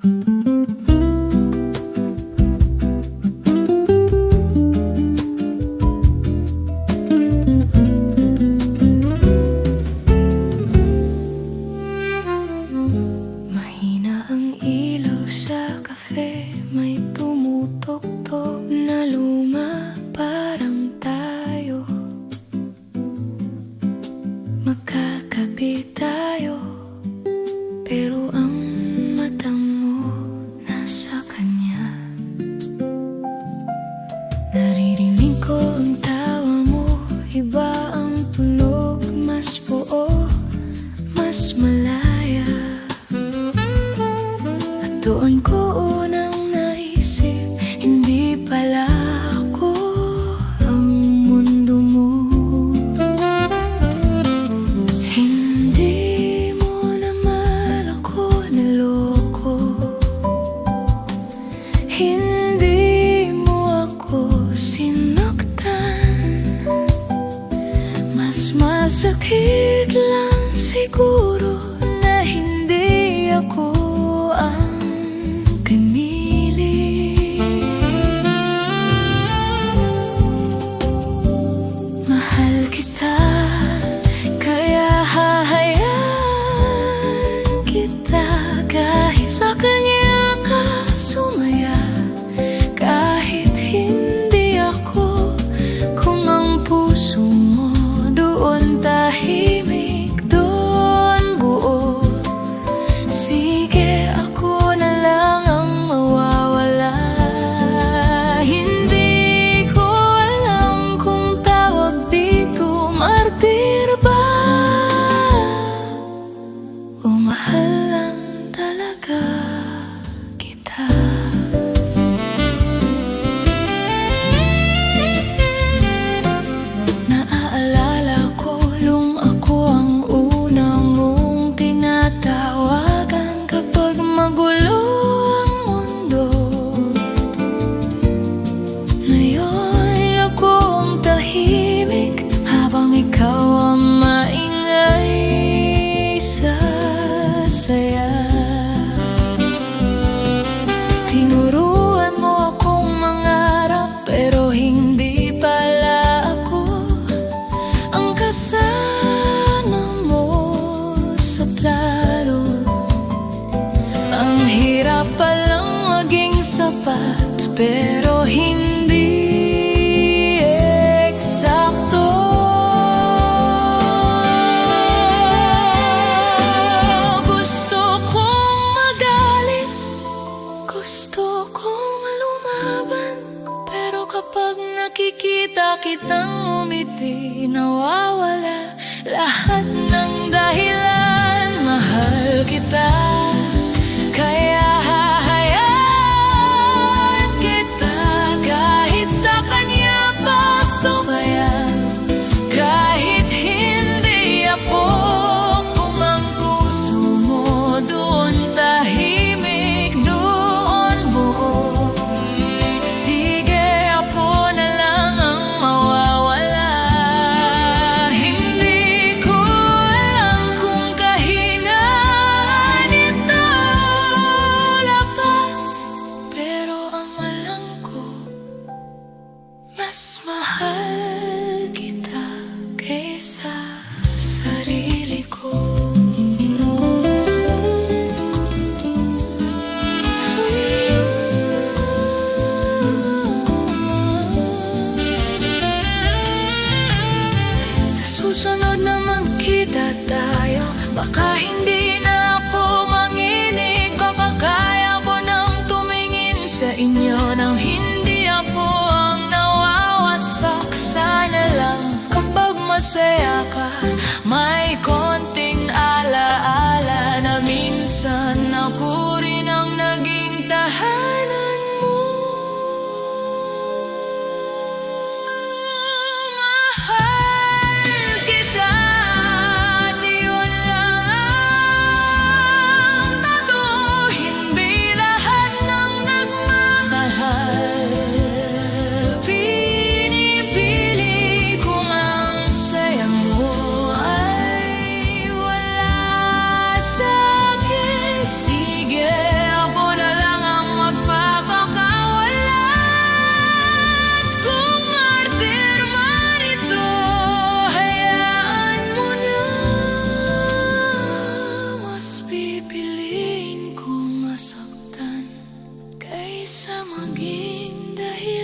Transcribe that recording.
Mahina ang ilaw sa kafe, may tumutugtog na luma, parang tayo. Magkakabit tayo, pero ang mata mo nasa kanya. Naririnig ko ang tawa mo, iba ang tunog, mas buo, mas malaya. At doon ko unang naisip, hindi pala ako ang mundo mo. Hindi mo naman ako niloko, hindi mo ako sinaktan. Mas masakit lang siguro na hindi ako ang kanili. Mahal kita, kaya hahayaan kita. Kahit sa kanya ka sumaya, kahit hindi ako, kung ang puso mo doon tahimik, doon buo. Sige, ako na lang ang mawawala. Hindi ko alam kung tawag dito martir ba o mahal lang talaga kita. Naaalala ko nung ako ang una mong tinatawagan kapag magulo ang mundo. Ngayon ako ang tahimik habang ikaw ang maingay sa saya. Tinuruan mo akong mangarap, pero hindi pala ako ang kasama mo sa plano. Ang hirap palang maging sapat, pero hindi eksakto. Gusto kong magalit, gusto kong lumaban, pero kapag nakikita kitang umiti, nawawala lahat ng dahilan. Mahal kita, kaya hahayaan kita. Kahit sa kanya pa sumaya, kahit hindi ako, kung ang puso mo doon tahimik, doon buo. Sige, ako na lang ang mawawala. Hindi ko alam kung kahinaan ito lakas, pero ang alam ko, mas mahal kita kaysa sarili ko. Sa susunod na magkita tayo, baka hindi na ako manginig. Baka kaya ko nang tumingin sa inyo nang hindi ako ang nawawasak. Sana lang kapag masaya ka, may konting alaala na minsan ako rin ang naging tahanan mo. Mahal kita, at yun lang ang totoo. Hindi lahat ng nagmamahal pinipili kung ang saya mo ay wala sa'kin. Sige, ako maging dahilan